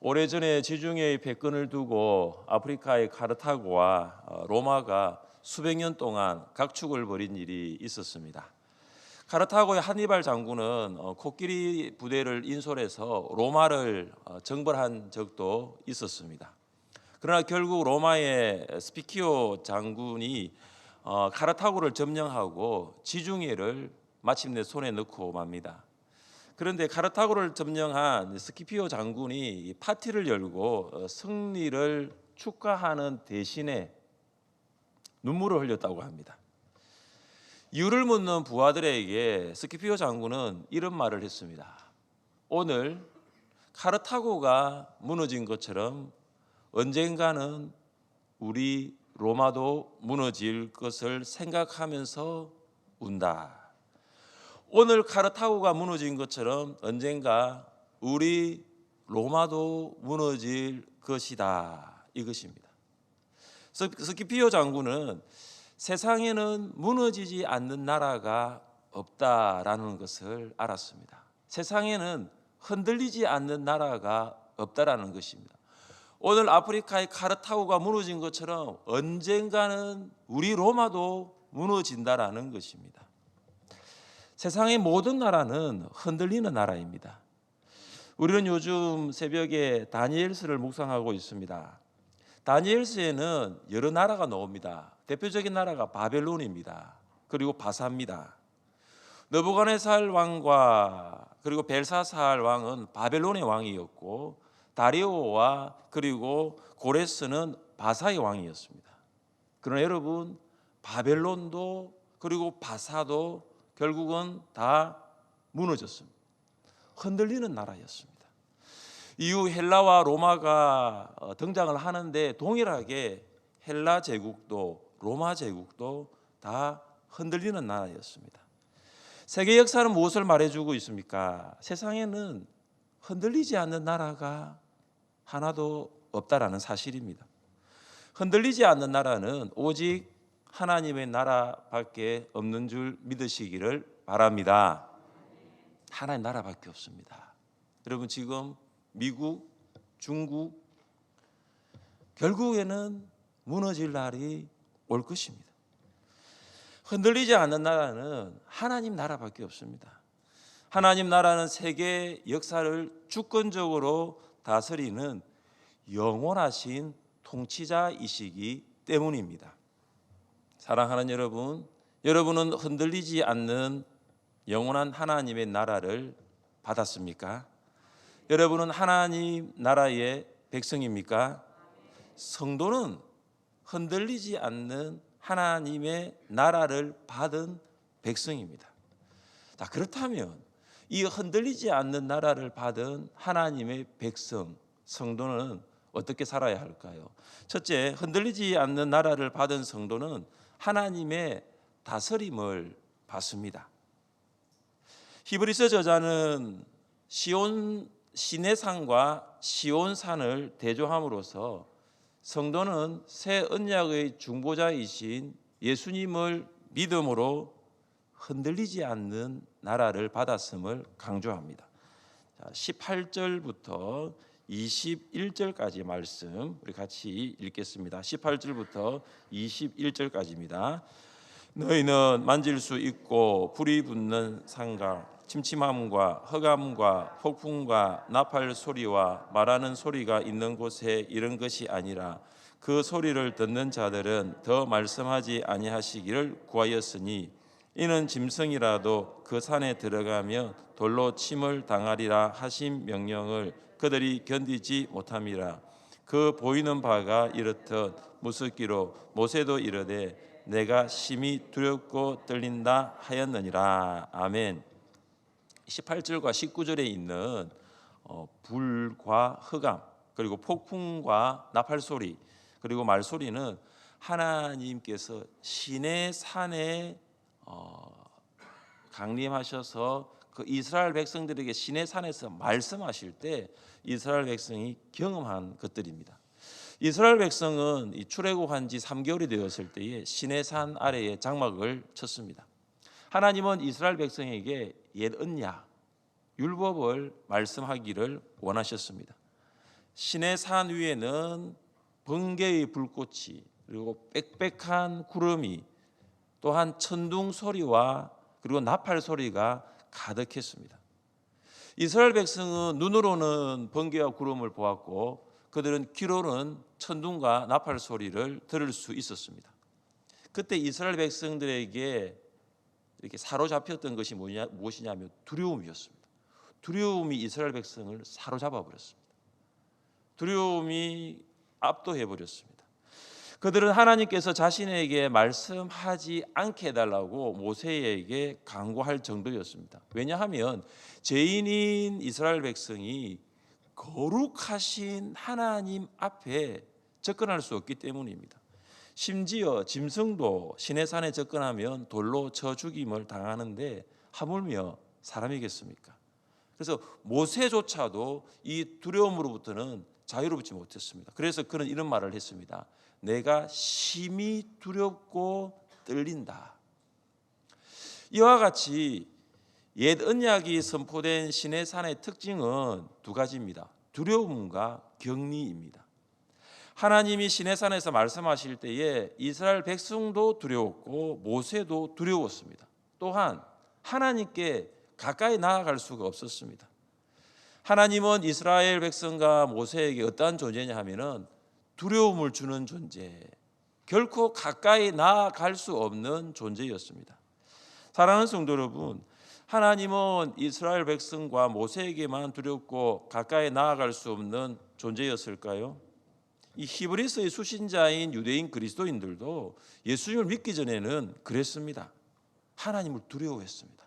오래전에 지중해의 패권을 두고 아프리카의 카르타고와 로마가 수백 년 동안 각축을 벌인 일이 있었습니다. 카르타고의 한니발 장군은 코끼리 부대를 인솔해서 로마를 정벌한 적도 있었습니다. 그러나 결국 로마의 스피키오 장군이 카르타고를 점령하고 지중해를 마침내 손에 넣고 맙니다. 그런데 카르타고를 점령한 스키피오 장군이 파티를 열고 승리를 축하하는 대신에 눈물을 흘렸다고 합니다. 이유를 묻는 부하들에게 스키피오 장군은 이런 말을 했습니다. 오늘 카르타고가 무너진 것처럼 언젠가는 우리 로마도 무너질 것을 생각하면서 운다. 오늘 카르타고가 무너진 것처럼 언젠가 우리 로마도 무너질 것이다. 이것입니다. 스키피오 장군은 세상에는 무너지지 않는 나라가 없다라는 것을 알았습니다. 세상에는 흔들리지 않는 나라가 없다라는 것입니다. 오늘 아프리카의 카르타고가 무너진 것처럼 언젠가는 우리 로마도 무너진다라는 것입니다. 세상의 모든 나라는 흔들리는 나라입니다. 우리는 요즘 새벽에 다니엘서를 묵상하고 있습니다. 다니엘서에는 여러 나라가 나옵니다. 대표적인 나라가 바벨론입니다. 그리고 바사입니다. 느부갓네살 왕과 그리고 벨사살 왕은 바벨론의 왕이었고 다리오와 그리고 고레스는 바사의 왕이었습니다. 그러나 여러분, 바벨론도 그리고 바사도 결국은 다 무너졌습니다. 흔들리는 나라였습니다. 이후 헬라와 로마가 등장을 하는데 동일하게 헬라 제국도 로마 제국도 다 흔들리는 나라였습니다. 세계 역사는 무엇을 말해주고 있습니까? 세상에는 흔들리지 않는 나라가 하나도 없다라는 사실입니다. 흔들리지 않는 나라는 오직 하나님의 나라밖에 없는 줄 믿으시기를 바랍니다. 하나님 나라밖에 없습니다. 여러분, 지금 미국, 중국 결국에는 무너질 날이 올 것입니다. 흔들리지 않는 나라는 하나님 나라밖에 없습니다. 하나님 나라는 세계 역사를 주권적으로 다스리는 영원하신 통치자이시기 때문입니다. 사랑하는 여러분, 여러분은 흔들리지 않는 영원한 하나님의 나라를 받았습니까? 여러분은 하나님 나라의 백성입니까? 성도는 흔들리지 않는 하나님의 나라를 받은 백성입니다. 자, 그렇다면 이 흔들리지 않는 나라를 받은 하나님의 백성, 성도는 어떻게 살아야 할까요? 첫째, 흔들리지 않는 나라를 받은 성도는 하나님의 다스림을 받습니다. 히브리서 저자는 시내산과 시온산을 대조함으로써 성도는 새 언약의 중보자이신 예수님을 믿음으로 흔들리지 않는 나라를 받았음을 강조합니다. 18절부터 21절까지 말씀 우리 같이 읽겠습니다. 18절부터 21절까지입니다. 너희는 만질 수 있고 불이 붙는 산과 침침함과 흑암과 폭풍과 나팔 소리와 말하는 소리가 있는 곳에 이런 것이 아니라 그 소리를 듣는 자들은 더 말씀하지 아니하시기를 구하였으니 이는 짐승이라도 그 산에 들어가며 돌로 침을 당하리라 하신 명령을 그들이 견디지 못함이라. 그 보이는 바가 이렇듯 무섭기로 모세도 이르되 내가 심히 두렵고 떨린다 하였느니라. 아멘. 18절과 19절에 있는 불과 흑암 그리고 폭풍과 나팔 소리 그리고 말소리는 하나님께서 시내 산에 강림하셔서 그 이스라엘 백성들에게 시내 산에서 말씀하실 때 이스라엘 백성이 경험한 것들입니다. 이스라엘 백성은 출애굽한 지 3개월이 되었을 때에 시내 산 아래에 장막을 쳤습니다. 하나님은 이스라엘 백성에게 옛 언약 율법을 말씀하기를 원하셨습니다. 시내 산 위에는 번개의 불꽃이 그리고 빽빽한 구름이 또한 천둥 소리와 그리고 나팔 소리가 가득했습니다. 이스라엘 백성은 눈으로는 번개와 구름을 보았고 그들은 귀로는 천둥과 나팔 소리를 들을 수 있었습니다. 그때 이스라엘 백성들에게 이렇게 사로잡혔던 것이 무엇이냐면 두려움이었습니다. 두려움이 이스라엘 백성을 사로잡아 버렸습니다. 두려움이 압도해 버렸습니다. 그들은 하나님께서 자신에게 말씀하지 않게 해달라고 모세에게 간구할 정도였습니다. 왜냐하면 죄인인 이스라엘 백성이 거룩하신 하나님 앞에 접근할 수 없기 때문입니다. 심지어 짐승도 시내산에 접근하면 돌로 쳐 죽임을 당하는데 하물며 사람이겠습니까? 그래서 모세조차도 이 두려움으로부터는 자유롭지 못했습니다. 그래서 그는 이런 말을 했습니다. 내가 심히 두렵고 떨린다. 이와 같이 옛 언약이 선포된 시내산의 특징은 두 가지입니다. 두려움과 격리입니다. 하나님이 시내산에서 말씀하실 때에 이스라엘 백성도 두려웠고 모세도 두려웠습니다. 또한 하나님께 가까이 나아갈 수가 없었습니다. 하나님은 이스라엘 백성과 모세에게 어떠한 존재냐 하면은 두려움을 주는 존재, 결코 가까이 나아갈 수 없는 존재였습니다. 사랑하는 성도 여러분, 하나님은 이스라엘 백성과 모세에게만 두렵고 가까이 나아갈 수 없는 존재였을까요? 이 히브리서의 수신자인 유대인 그리스도인들도 예수님을 믿기 전에는 그랬습니다. 하나님을 두려워했습니다.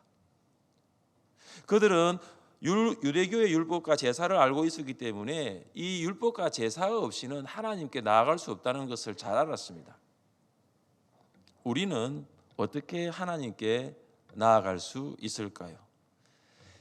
그들은 유대교의 율법과 제사를 알고 있었기 때문에 이 율법과 제사가 없이는 하나님께 나아갈 수 없다는 것을 잘 알았습니다. 우리는 어떻게 하나님께 나아갈 수 있을까요?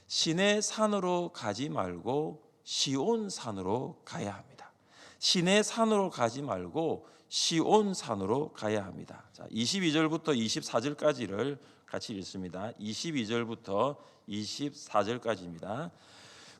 시내 산으로 가지 말고 시온 산으로 가야 합니다. 시내 산으로 가지 말고 시온 산으로 가야 합니다. 자, 22절부터 24절까지를 같이 읽습니다. 22절부터 24절까지입니다.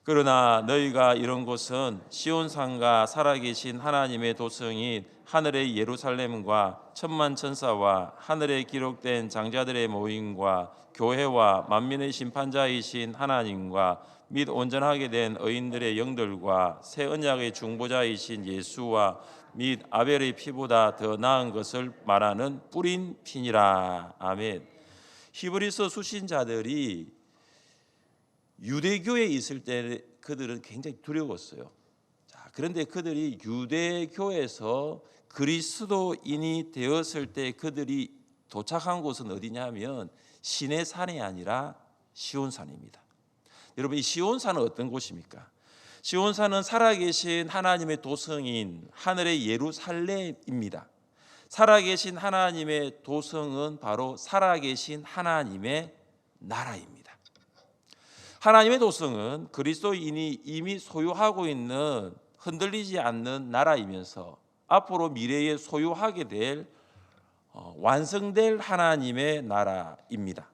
그러나 너희가 이런 곳은 시온산과 살아계신 하나님의 도성인 하늘의 예루살렘과 천만 천사와 하늘에 기록된 장자들의 모임과 교회와 만민의 심판자이신 하나님과 및 온전하게 된 의인들의 영들과 새 언약의 중보자이신 예수와 및 아벨의 피보다 더 나은 것을 말하는 뿌린 피니라. 아멘. 히브리서 수신자들이 유대교에 있을 때 그들은 굉장히 두려웠어요. 자, 그런데 그들이 유대교에서 그리스도인이 되었을 때 그들이 도착한 곳은 어디냐면 시내산이 아니라 시온산입니다. 여러분, 이 시온산은 어떤 곳입니까? 시온산은 살아계신 하나님의 도성인 하늘의 예루살렘입니다. 살아계신 하나님의 도성은 바로 살아계신 하나님의 나라입니다. 하나님의 도성은 그리스도인이 이미 소유하고 있는 흔들리지 않는 나라이면서 앞으로 미래에 소유하게 될 완성될 하나님의 나라입니다.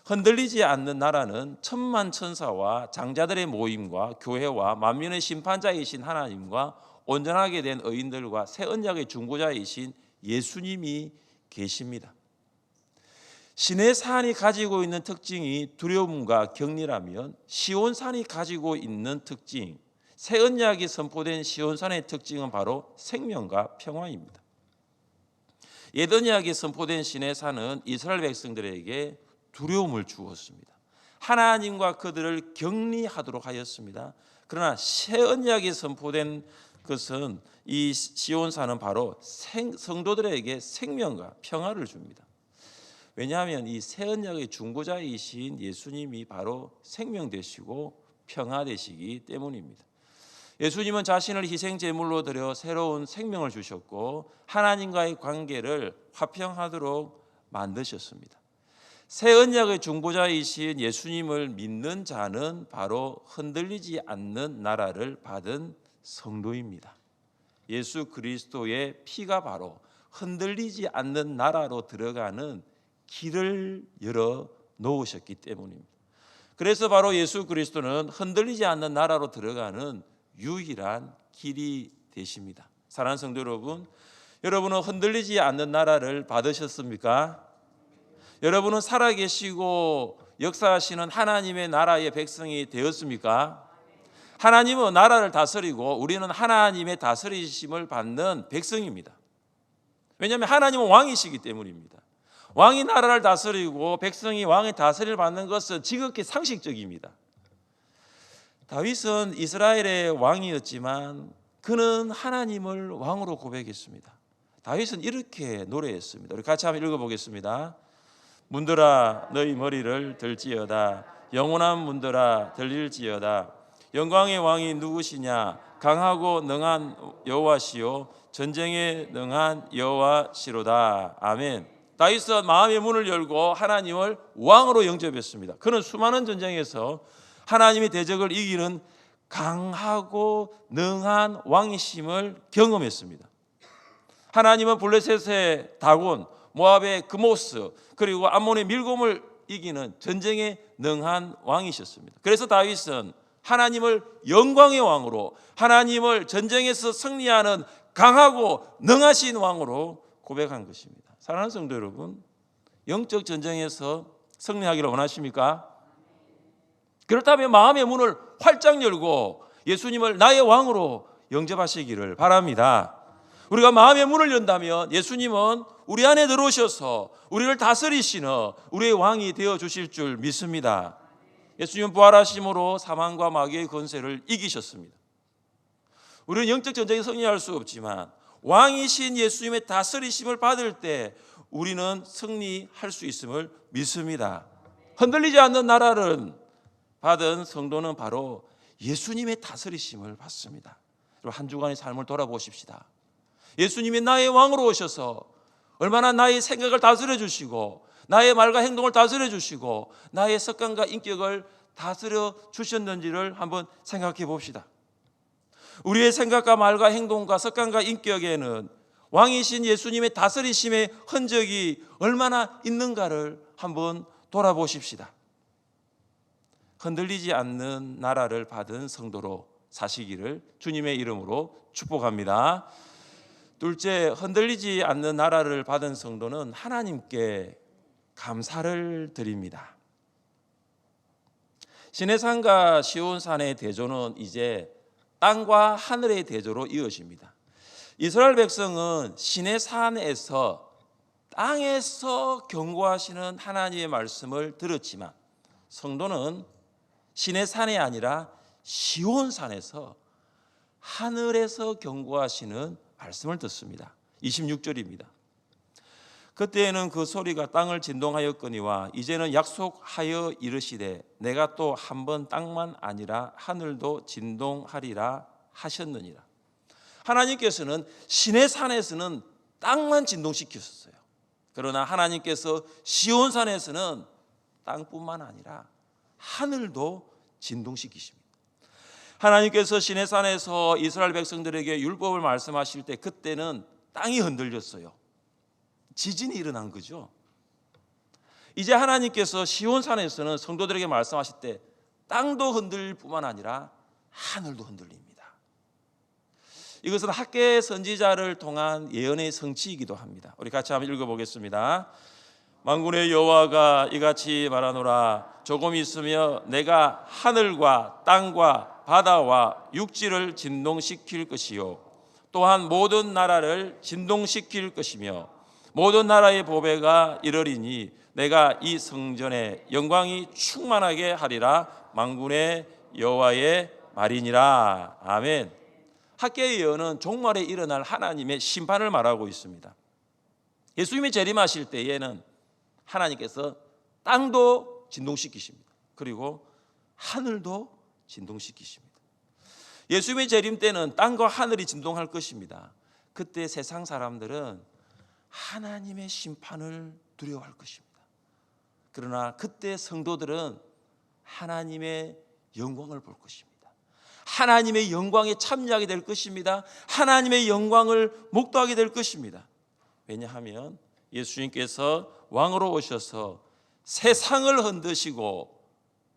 흔들리지 않는 나라는 천만 천사와 장자들의 모임과 교회와 만민의 심판자이신 하나님과 온전하게 된 의인들과 새 언약의 중보자이신 예수님이 계십니다. 시내산이 가지고 있는 특징이 두려움과 격리라면 시온산이 가지고 있는 특징, 새 언약이 선포된 시온산의 특징은 바로 생명과 평화입니다. 옛 언약이 선포된 시내산은 이스라엘 백성들에게 두려움을 주었습니다. 하나님과 그들을 격리하도록 하였습니다. 그러나 새 언약이 선포된 것은 이 시온산은 바로 성도들에게 생명과 평화를 줍니다. 왜냐하면 이 새 언약의 중보자이신 예수님이 바로 생명 되시고 평화 되시기 때문입니다. 예수님은 자신을 희생 제물로 드려 새로운 생명을 주셨고 하나님과의 관계를 화평하도록 만드셨습니다. 새 언약의 중보자이신 예수님을 믿는 자는 바로 흔들리지 않는 나라를 받은 성도입니다. 예수 그리스도의 피가 바로 흔들리지 않는 나라로 들어가는 길을 열어 놓으셨기 때문입니다. 그래서 바로 예수 그리스도는 흔들리지 않는 나라로 들어가는 유일한 길이 되십니다. 사랑하는 성도 여러분, 여러분은 흔들리지 않는 나라를 받으셨습니까? 여러분은 살아계시고 역사하시는 하나님의 나라의 백성이 되었습니까? 하나님은 나라를 다스리고 우리는 하나님의 다스리심을 받는 백성입니다. 왜냐하면 하나님은 왕이시기 때문입니다. 왕이 나라를 다스리고 백성이 왕의 다스림을 받는 것은 지극히 상식적입니다. 다윗은 이스라엘의 왕이었지만 그는 하나님을 왕으로 고백했습니다. 다윗은 이렇게 노래했습니다. 우리 같이 한번 읽어보겠습니다. 문들아 너희 머리를 들지어다. 영원한 문들아 들릴지어다. 영광의 왕이 누구시냐? 강하고 능한 여호와시요 전쟁에 능한 여호와시로다. 아멘. 다윗은 마음의 문을 열고 하나님을 왕으로 영접했습니다. 그는 수많은 전쟁에서 하나님의 대적을 이기는 강하고 능한 왕이심을 경험했습니다. 하나님은 블레셋의 다곤, 모압의 그모스, 그리고 암몬의 밀곰을 이기는 전쟁에 능한 왕이셨습니다. 그래서 다윗은 하나님을 영광의 왕으로, 하나님을 전쟁에서 승리하는 강하고 능하신 왕으로 고백한 것입니다. 사랑하는 성도 여러분, 영적 전쟁에서 승리하기를 원하십니까? 그렇다면 마음의 문을 활짝 열고 예수님을 나의 왕으로 영접하시기를 바랍니다. 우리가 마음의 문을 연다면 예수님은 우리 안에 들어오셔서 우리를 다스리시는 우리의 왕이 되어 주실 줄 믿습니다. 예수님은 부활하심으로 사망과 마귀의 권세를 이기셨습니다. 우리는 영적 전쟁에 승리할 수 없지만 왕이신 예수님의 다스리심을 받을 때 우리는 승리할 수 있음을 믿습니다. 흔들리지 않는 나라를 받은 성도는 바로 예수님의 다스리심을 받습니다. 한 주간의 삶을 돌아보십시다. 예수님이 나의 왕으로 오셔서 얼마나 나의 생각을 다스려 주시고 나의 말과 행동을 다스려 주시고 나의 습관과 인격을 다스려 주셨는지를 한번 생각해 봅시다. 우리의 생각과 말과 행동과 습관과 인격에는 왕이신 예수님의 다스리심의 흔적이 얼마나 있는가를 한번 돌아보십시다. 흔들리지 않는 나라를 받은 성도로 사시기를 주님의 이름으로 축복합니다. 둘째, 흔들리지 않는 나라를 받은 성도는 하나님께 감사를 드립니다. 시내산과 시온산의 대조는 이제 땅과 하늘의 대조로 이어집니다. 이스라엘 백성은 시내산에서 땅에서 경고하시는 하나님의 말씀을 들었지만 성도는 시내산이 아니라 시온산에서 하늘에서 경고하시는 말씀을 듣습니다. 26절입니다. 그때에는 그 소리가 땅을 진동하였거니와 이제는 약속하여 이르시되 내가 또 한 번 땅만 아니라 하늘도 진동하리라 하셨느니라. 하나님께서는 시내산에서는 땅만 진동시켰어요. 그러나 하나님께서 시온산에서는 땅뿐만 아니라 하늘도 진동시키십니다. 하나님께서 시내산에서 이스라엘 백성들에게 율법을 말씀하실 때 그때는 땅이 흔들렸어요. 지진이 일어난 거죠. 이제 하나님께서 시온산에서는 성도들에게 말씀하실 때 땅도 흔들릴 뿐만 아니라 하늘도 흔들립니다. 이것은 학개 선지자를 통한 예언의 성취이기도 합니다. 우리 같이 한번 읽어보겠습니다. 만군의 여호와가 이같이 말하노라. 조금 있으며 내가 하늘과 땅과 바다와 육지를 진동시킬 것이요 또한 모든 나라를 진동시킬 것이며 모든 나라의 보배가 이르리니 내가 이 성전에 영광이 충만하게 하리라. 만군의 여호와의 말이니라. 아멘. 학개의 예언은 종말에 일어날 하나님의 심판을 말하고 있습니다. 예수님이 재림하실 때에는 하나님께서 땅도 진동시키십니다. 그리고 하늘도 진동시키십니다. 예수님의 재림 때는 땅과 하늘이 진동할 것입니다. 그때 세상 사람들은 하나님의 심판을 두려워할 것입니다. 그러나 그때 성도들은 하나님의 영광을 볼 것입니다. 하나님의 영광에 참여하게 될 것입니다. 하나님의 영광을 목도하게 될 것입니다. 왜냐하면 예수님께서 왕으로 오셔서 세상을 흔드시고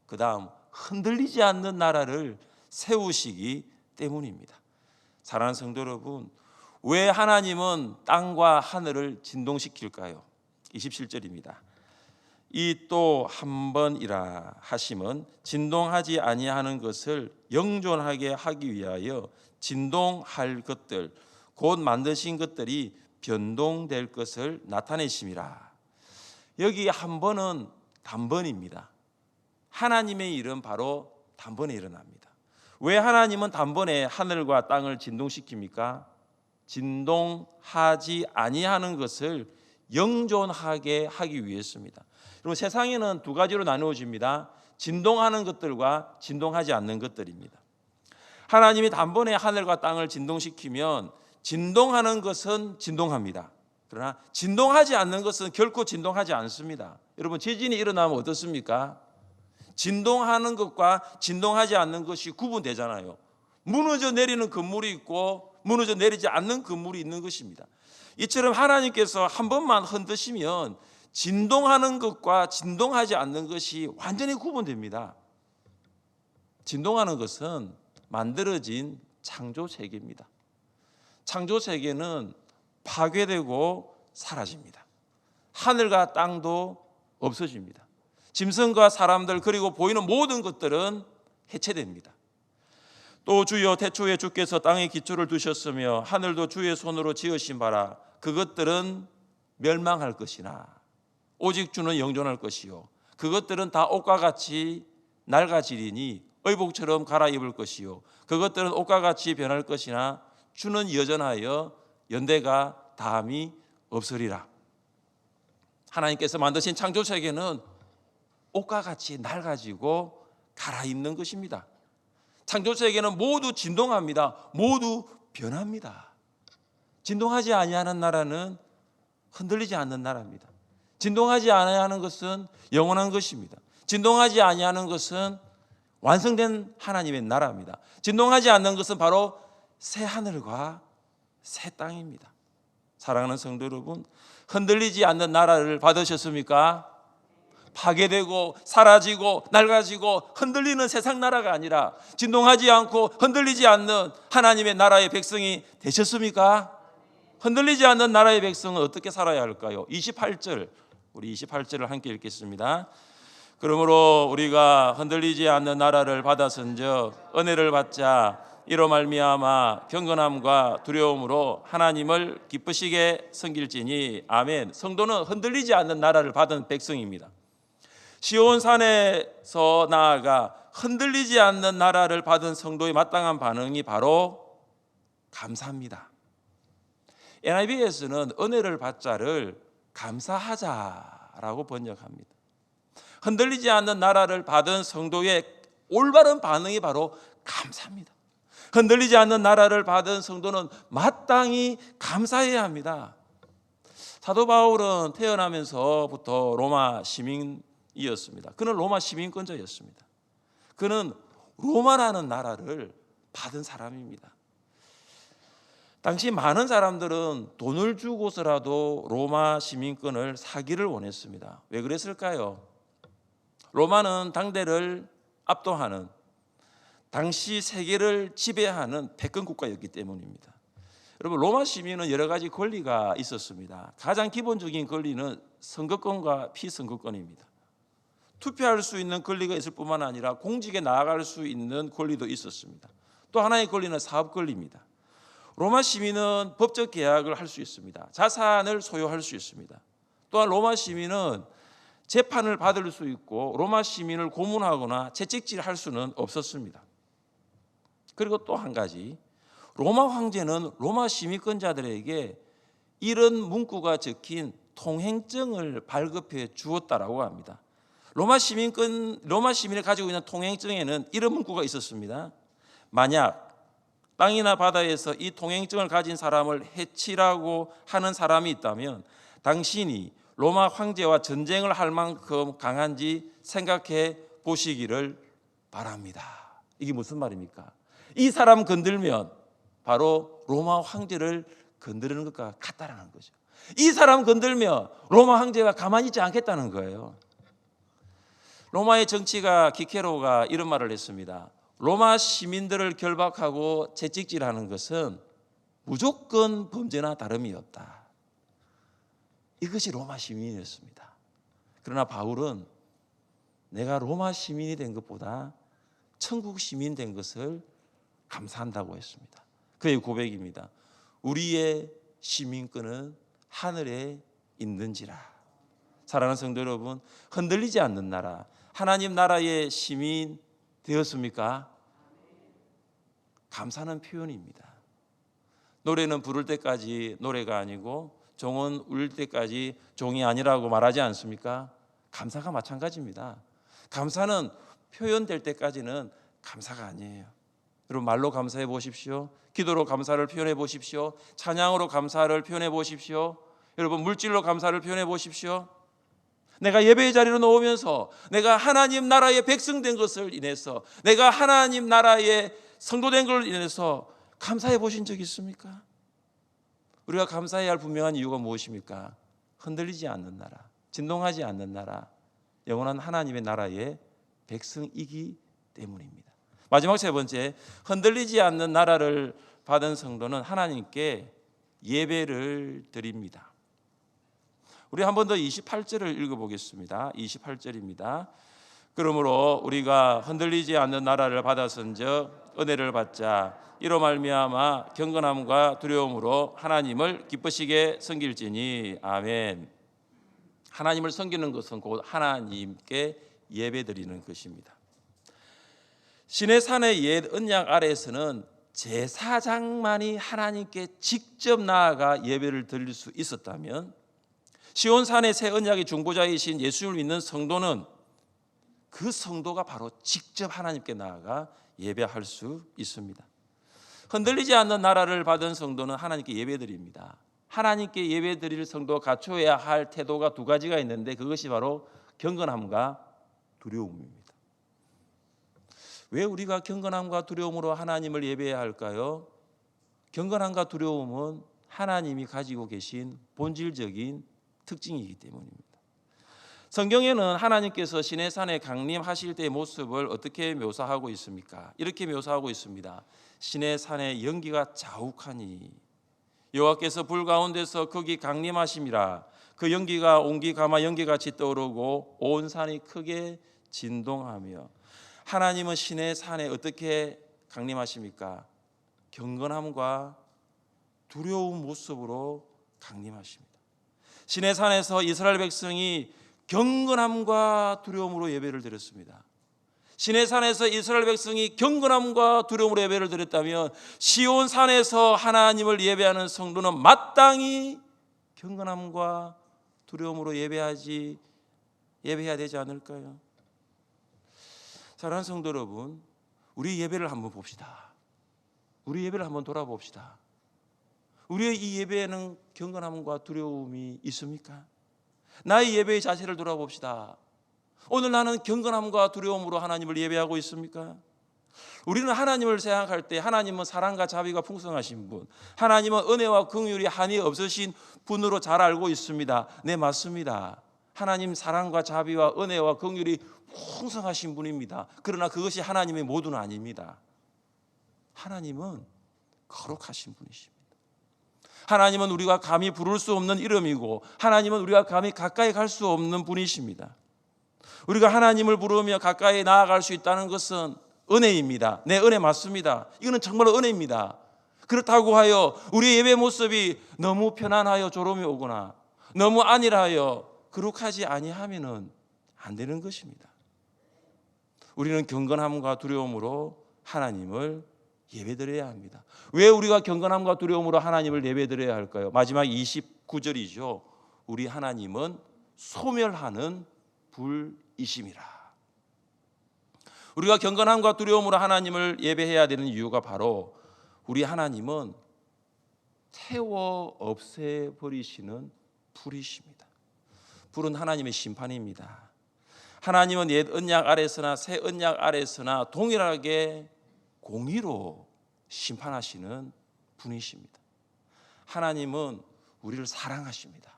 그 다음 흔들리지 않는 나라를 세우시기 때문입니다. 사랑하는 성도 여러분, 왜 하나님은 땅과 하늘을 진동시킬까요? 27절입니다. 이 또 한 번이라 하심은 진동하지 아니하는 것을 영존하게 하기 위하여 진동할 것들 곧 만드신 것들이 변동될 것을 나타내심이라. 여기 한 번은 단번입니다. 하나님의 일은 바로 단번에 일어납니다. 왜 하나님은 단번에 하늘과 땅을 진동시킵니까? 진동하지 아니하는 것을 영존하게 하기 위해서입니다. 그리고 세상에는 두 가지로 나누어집니다. 진동하는 것들과 진동하지 않는 것들입니다. 하나님이 단번에 하늘과 땅을 진동시키면 진동하는 것은 진동합니다. 그러나 진동하지 않는 것은 결코 진동하지 않습니다. 여러분, 지진이 일어나면 어떻습니까? 진동하는 것과 진동하지 않는 것이 구분되잖아요. 무너져 내리는 건물이 있고 무너져 내리지 않는 건물이 있는 것입니다. 이처럼 하나님께서 한 번만 흔드시면 진동하는 것과 진동하지 않는 것이 완전히 구분됩니다. 진동하는 것은 만들어진 창조 세계입니다. 창조 세계는 파괴되고 사라집니다. 하늘과 땅도 없어집니다. 짐승과 사람들 그리고 보이는 모든 것들은 해체됩니다. 또 주여 태초에 주께서 땅에 기초를 두셨으며 하늘도 주의 손으로 지으신 바라 그것들은 멸망할 것이나 오직 주는 영존할 것이요 그것들은 다 옷과 같이 낡아지리니 의복처럼 갈아입을 것이요 그것들은 옷과 같이 변할 것이나 주는 여전하여 연대가 다함이 없으리라. 하나님께서 만드신 창조 세계는 옷과 같이 낡아지고 갈아입는 것입니다. 창조 세계는 모두 진동합니다. 모두 변합니다. 진동하지 아니하는 나라는 흔들리지 않는 나라입니다. 진동하지 아니하는 것은 영원한 것입니다. 진동하지 아니하는 것은 완성된 하나님의 나라입니다. 진동하지 않는 것은 바로 새 하늘과 새 땅입니다. 사랑하는 성도 여러분, 흔들리지 않는 나라를 받으셨습니까? 파괴되고 사라지고 낡아지고 흔들리는 세상 나라가 아니라 진동하지 않고 흔들리지 않는 하나님의 나라의 백성이 되셨습니까? 흔들리지 않는 나라의 백성은 어떻게 살아야 할까요? 28절, 우리 28절을 함께 읽겠습니다. 그러므로 우리가 흔들리지 않는 나라를 받았은즉 은혜를 받자 이로 말미암아 경건함과 두려움으로 하나님을 기쁘시게 섬길지니 아멘. 성도는 흔들리지 않는 나라를 받은 백성입니다. 시온산에서 나아가 흔들리지 않는 나라를 받은 성도의 마땅한 반응이 바로 감사합니다. NIV에서는 은혜를 받자를 감사하자라고 번역합니다. 흔들리지 않는 나라를 받은 성도의 올바른 반응이 바로 감사입니다. 흔들리지 않는 나라를 받은 성도는 마땅히 감사해야 합니다. 사도 바울은 태어나면서부터 로마 시민이었습니다. 그는 로마 시민권자였습니다. 그는 로마라는 나라를 받은 사람입니다. 당시 많은 사람들은 돈을 주고서라도 로마 시민권을 사기를 원했습니다. 왜 그랬을까요? 로마는 당대를 압도하는, 당시 세계를 지배하는 패권 국가였기 때문입니다. 여러분, 로마 시민은 여러 가지 권리가 있었습니다. 가장 기본적인 권리는 선거권과 피선거권입니다. 투표할 수 있는 권리가 있을 뿐만 아니라 공직에 나아갈 수 있는 권리도 있었습니다. 또 하나의 권리는 사업 권리입니다. 로마 시민은 법적 계약을 할 수 있습니다. 자산을 소유할 수 있습니다. 또한 로마 시민은 재판을 받을 수 있고 로마 시민을 고문하거나 채찍질할 수는 없었습니다. 그리고 또 한 가지, 로마 황제는 로마 시민권자들에게 이런 문구가 적힌 통행증을 발급해 주었다라고 합니다. 로마 시민이 가지고 있는 통행증에는 이런 문구가 있었습니다. 만약 땅이나 바다에서 이 통행증을 가진 사람을 해치라고 하는 사람이 있다면 당신이 로마 황제와 전쟁을 할 만큼 강한지 생각해 보시기를 바랍니다. 이게 무슨 말입니까? 이 사람 건들면 바로 로마 황제를 건드리는 것과 같다라는 거죠. 이 사람 건들면 로마 황제가 가만히 있지 않겠다는 거예요. 로마의 정치가 키케로가 이런 말을 했습니다. 로마 시민들을 결박하고 채찍질하는 것은 무조건 범죄나 다름이 없다. 이것이 로마 시민이었습니다. 그러나 바울은 내가 로마 시민이 된 것보다 천국 시민 된 것을 감사한다고 했습니다. 그의 고백입니다. 우리의 시민권은 하늘에 있는지라. 사랑하는 성도 여러분, 흔들리지 않는 나라, 하나님 나라의 시민 되었습니까? 감사하는 표현입니다. 노래는 부를 때까지 노래가 아니고 종은 울릴 때까지 종이 아니라고 말하지 않습니까? 감사가 마찬가지입니다. 감사는 표현될 때까지는 감사가 아니에요. 여러분, 말로 감사해 보십시오. 기도로 감사를 표현해 보십시오. 찬양으로 감사를 표현해 보십시오. 여러분, 물질로 감사를 표현해 보십시오. 내가 예배의 자리로 놓으면서 내가 하나님 나라의 백성 된 것을 인해서, 내가 하나님 나라의 성도된 것을 인해서 감사해 보신 적 있습니까? 우리가 감사해야 할 분명한 이유가 무엇입니까? 흔들리지 않는 나라, 진동하지 않는 나라, 영원한 하나님의 나라의 백성이기 때문입니다. 마지막 세 번째, 흔들리지 않는 나라를 받은 성도는 하나님께 예배를 드립니다. 우리 한 번 더 28절을 읽어보겠습니다. 28절입니다. 그러므로 우리가 흔들리지 않는 나라를 받았은즉 은혜를 받자. 이로 말미암아 경건함과 두려움으로 하나님을 기쁘시게 섬길지니. 아멘. 하나님을 섬기는 것은 곧 하나님께 예배드리는 것입니다. 신의 산의 옛 언약 아래에서는 제사장만이 하나님께 직접 나아가 예배를 드릴 수 있었다면, 시온산의 새 언약의 중보자이신 예수를 믿는 성도는 그 성도가 바로 직접 하나님께 나아가 예배할 수 있습니다. 흔들리지 않는 나라를 받은 성도는 하나님께 예배드립니다. 하나님께 예배드릴 성도가 갖춰야 할 태도가 두 가지가 있는데, 그것이 바로 경건함과 두려움입니다. 왜 우리가 경건함과 두려움으로 하나님을 예배해야 할까요? 경건함과 두려움은 하나님이 가지고 계신 본질적인 특징이기 때문입니다. 성경에는 하나님께서 시내산에 강림하실 때의 모습을 어떻게 묘사하고 있습니까? 이렇게 묘사하고 있습니다. 시내산의 연기가 자욱하니 여호와께서 불 가운데서 거기 강림하심이라. 그 연기가 온기 가마 연기같이 떠오르고 온 산이 크게 진동하며. 하나님은 시내산에 어떻게 강림하십니까? 경건함과 두려운 모습으로 강림하십니다. 시내산에서 이스라엘 백성이 경건함과 두려움으로 예배를 드렸습니다. 시내산에서 이스라엘 백성이 경건함과 두려움으로 예배를 드렸다면, 시온산에서 하나님을 예배하는 성도는 마땅히 경건함과 두려움으로 예배해야 되지 않을까요? 사랑하는 성도 여러분, 우리 예배를 한번 봅시다. 우리 예배를 한번 돌아봅시다. 우리의 이 예배에는 경건함과 두려움이 있습니까? 나의 예배의 자세를 돌아봅시다. 오늘 나는 경건함과 두려움으로 하나님을 예배하고 있습니까? 우리는 하나님을 생각할 때 하나님은 사랑과 자비가 풍성하신 분, 하나님은 은혜와 긍휼이 한이 없으신 분으로 잘 알고 있습니다. 네, 맞습니다. 하나님 사랑과 자비와 은혜와 긍휼이 풍성하신 분입니다. 그러나 그것이 하나님의 모두는 아닙니다. 하나님은 거룩하신 분이십니다. 하나님은 우리가 감히 부를 수 없는 이름이고, 하나님은 우리가 감히 가까이 갈 수 없는 분이십니다. 우리가 하나님을 부르며 가까이 나아갈 수 있다는 것은 은혜입니다. 네, 은혜 맞습니다. 이거는 정말 은혜입니다. 그렇다고 하여 우리의 예배 모습이 너무 편안하여 졸음이 오거나 너무 안일하여 거룩하지 아니하면은 안 되는 것입니다. 우리는 경건함과 두려움으로 하나님을 예배드려야 합니다. 왜 우리가 경건함과 두려움으로 하나님을 예배드려야 할까요? 마지막 29절이죠. 우리 하나님은 소멸하는 불이심이라. 우리가 경건함과 두려움으로 하나님을 예배해야 되는 이유가 바로 우리 하나님은 태워 없애버리시는 불이십니다. 불은 하나님의 심판입니다. 하나님은 옛 언약 아래서나 새 언약 아래서나 동일하게 공의로 심판하시는 분이십니다. 하나님은 우리를 사랑하십니다.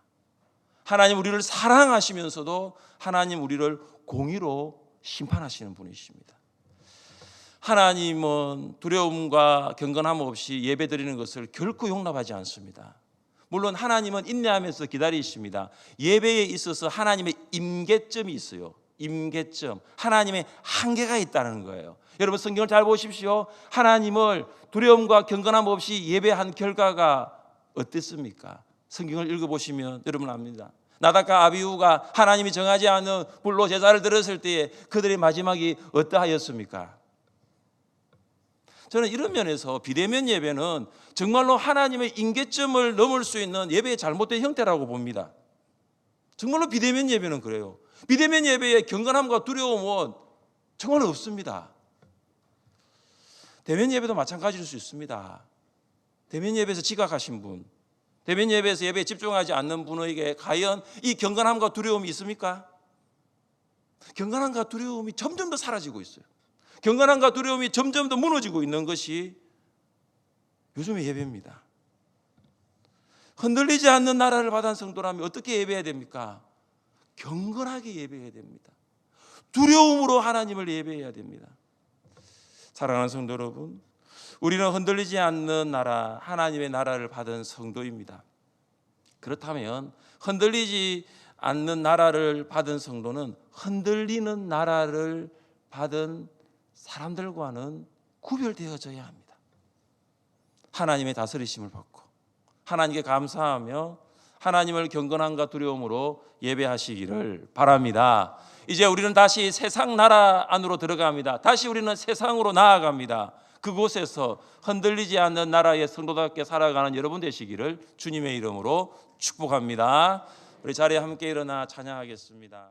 하나님 우리를 사랑하시면서도 하나님 우리를 공의로 심판하시는 분이십니다. 하나님은 두려움과 경건함 없이 예배드리는 것을 결코 용납하지 않습니다. 물론 하나님은 인내하면서 기다리십니다. 예배에 있어서 하나님의 임계점이 있어요. 임계점, 하나님의 한계가 있다는 거예요. 여러분 성경을 잘 보십시오. 하나님을 두려움과 경건함 없이 예배한 결과가 어땠습니까? 성경을 읽어보시면 여러분 압니다. 나답과 아비후가 하나님이 정하지 않은 불로 제사를 드렸을 때에 그들의 마지막이 어떠하였습니까? 저는 이런 면에서 비대면 예배는 정말로 하나님의 임계점을 넘을 수 있는 예배의 잘못된 형태라고 봅니다. 정말로 비대면 예배는 그래요. 비대면 예배의 경건함과 두려움은 정말 없습니다. 대면 예배도 마찬가지일 수 있습니다. 대면 예배에서 지각하신 분, 대면 예배에서 예배에 집중하지 않는 분에게 과연 이 경건함과 두려움이 있습니까? 경건함과 두려움이 점점 더 사라지고 있어요. 경건함과 두려움이 점점 더 무너지고 있는 것이 요즘의 예배입니다. 흔들리지 않는 나라를 받은 성도라면 어떻게 예배해야 됩니까? 경건하게 예배해야 됩니다. 두려움으로 하나님을 예배해야 됩니다. 사랑하는 성도 여러분, 우리는 흔들리지 않는 나라, 하나님의 나라를 받은 성도입니다. 그렇다면 흔들리지 않는 나라를 받은 성도는 흔들리는 나라를 받은 사람들과는 구별되어져야 합니다. 하나님의 다스리심을 받고 하나님께 감사하며 하나님을 경건함과 두려움으로 예배하시기를 바랍니다. 이제 우리는 다시 세상 나라 안으로 들어갑니다. 다시 우리는 세상으로 나아갑니다. 그곳에서 흔들리지 않는 나라의 성도답게 살아가는 여러분 되시기를 주님의 이름으로 축복합니다. 우리 자리에 함께 일어나 찬양하겠습니다.